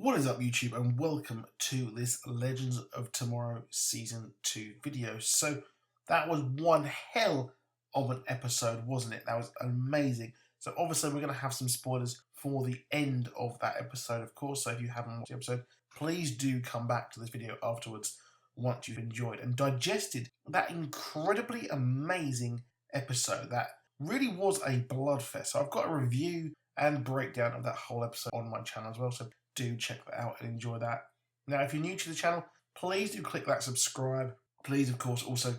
What is up, YouTube, and welcome to this Legends of Tomorrow Season 2 video. So that was one hell of an episode, wasn't it? That was amazing. So obviously we're going to have some spoilers for the end of that episode, of course. So if you haven't watched the episode, please do come back to this video afterwards once you've enjoyed and digested that incredibly amazing episode that really was a bloodfest. So I've got a review and breakdown of that whole episode on my channel as well. So do check that out and enjoy that. Now, if you're new to the channel, please do click that subscribe. Please, of course, also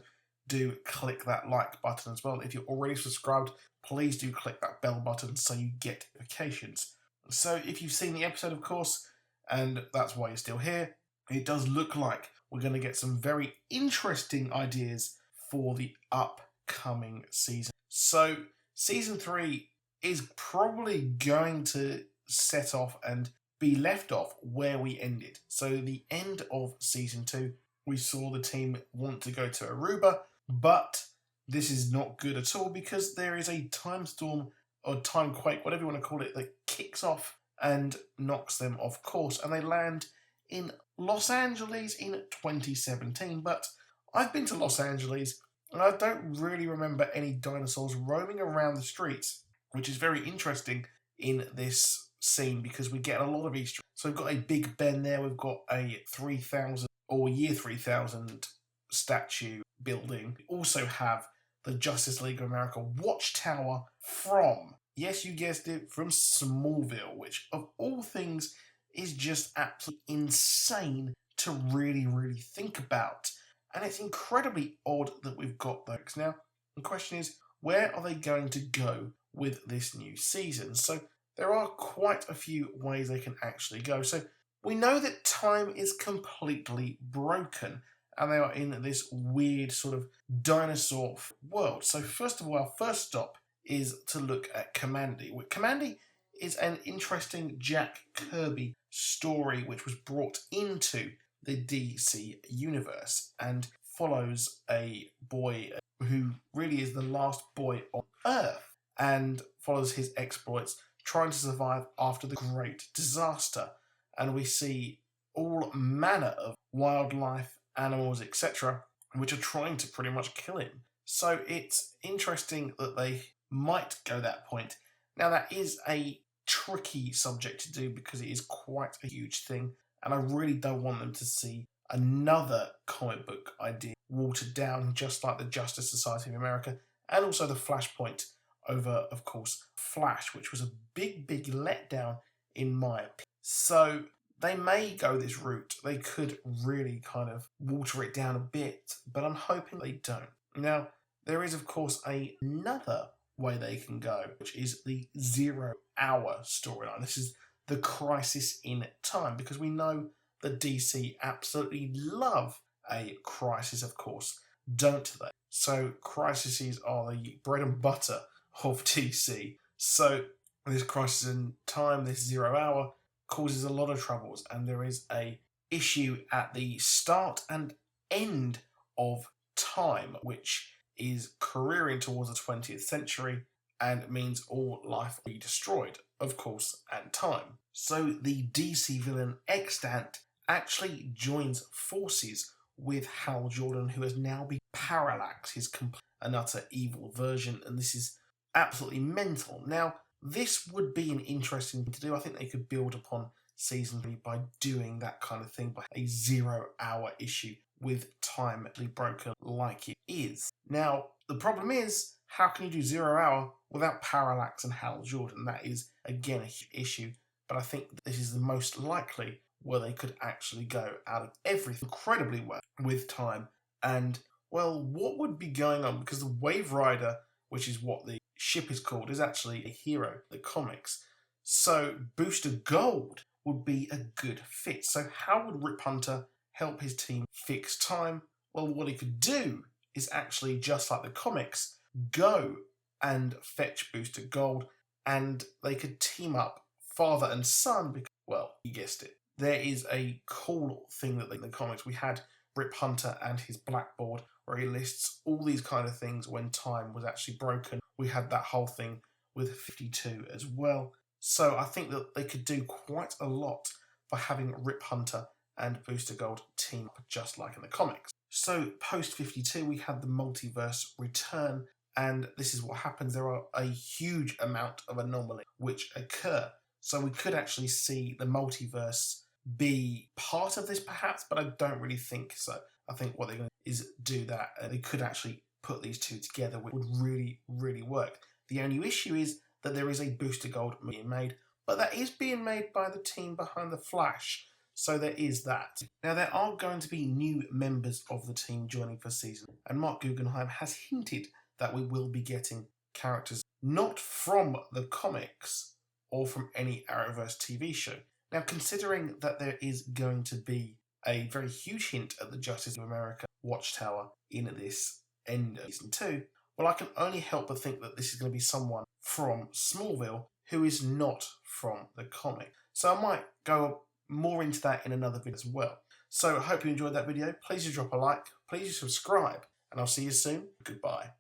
do click that like button as well. If you're already subscribed, please do click that bell button so you get notifications. So if you've seen the episode, of course, and that's why you're still here, it does look like we're going to get some very interesting ideas for the upcoming season. So season 3 is probably going to set off and be left off where we ended. So the end of season 2, we saw the team want to go to Aruba, but this is not good at all because there is a time storm or time quake, whatever you want to call it, that kicks off and knocks them off course, and they land in Los Angeles in 2017. But I've been to Los Angeles and I don't really remember any dinosaurs roaming around the streets, which is very interesting in this scene because we get a lot of Easter. So we've got a Big Ben there, we've got a 3000 or year 3000 statue building. We also have the Justice League of America watchtower from, yes, you guessed it, from Smallville, which of all things is just absolutely insane to really think about. And it's incredibly odd that we've got those. Now, the question is, where are they going to go with this new season? So there are quite a few ways they can actually go. So we know that time is completely broken and they are in this weird sort of dinosaur world. So first of all, our first stop is to look at Kamandi. Kamandi is an interesting Jack Kirby story which was brought into the DC universe and follows a boy who really is the last boy on Earth and follows his exploits trying to survive after the great disaster. And we see all manner of wildlife, animals, etc., which are trying to pretty much kill him. So it's interesting that they might go that point. Now, that is a tricky subject to do because it is quite a huge thing, and I really don't want them to see another comic book idea watered down, just like the Justice Society of America, and also the Flashpoint over, of course, Flash, which was a big letdown in my opinion. So they may go this route. They could really kind of water it down a bit, but I'm hoping they don't. Now, there is, of course, another way they can go, which is the 0 hour storyline. This is the crisis in time, because we know that DC absolutely love a crisis, of course, don't they? So crises are the bread and butter of DC. So this crisis in time, this 0 hour, causes a lot of troubles, and there is a issue at the start and end of time, which is careering towards the 20th century and means all life will be destroyed, of course, and time. So the DC villain Extant actually joins forces with Hal Jordan, who has now been Parallax, his complete and utter evil version, and this is absolutely mental. Now, this would be an interesting thing to do. I think they could build upon season 3 by doing that kind of thing, by a 0 hour issue with time broken like it is. Now, the problem is, how can you do 0 hour without Parallax and Hal Jordan? That is, again, a huge issue, but I think this is the most likely where they could actually go out of everything incredibly well with time. And, well, what would be going on? Because the Wave Rider, which is what the ship is called, is actually a hero in the comics. So Booster Gold would be a good fit. So how would Rip Hunter help his team fix time? Well, what he could do is actually, just like the comics, go and fetch Booster Gold, and they could team up father and son because, well, you guessed it. There is a cool thing that in the comics we had Rip Hunter and his blackboard where he lists all these kind of things when time was actually broken. We had that whole thing with 52 as well. So I think that they could do quite a lot for having Rip Hunter and Booster Gold team up just like in the comics. So post 52, we had the multiverse return, and this is what happens. There are a huge amount of anomalies which occur. So we could actually see the multiverse be part of this perhaps, but I don't really think so. I think what they're going to do is do that. They could actually put these two together, which would really, really work. The only issue is that there is a Booster Gold being made, but that is being made by the team behind the Flash. So there is that. Now, there are going to be new members of the team joining for season, and Mark Guggenheim has hinted that we will be getting characters not from the comics or from any Arrowverse TV show. Now, considering that there is going to be a very huge hint at the Justice of America Watchtower in this end of season 2, well, I can only help but think that this is going to be someone from Smallville who is not from the comic. So I might go more into that in another video as well. So I hope you enjoyed that video. Please do drop a like, please do subscribe, and I'll see you soon. Goodbye.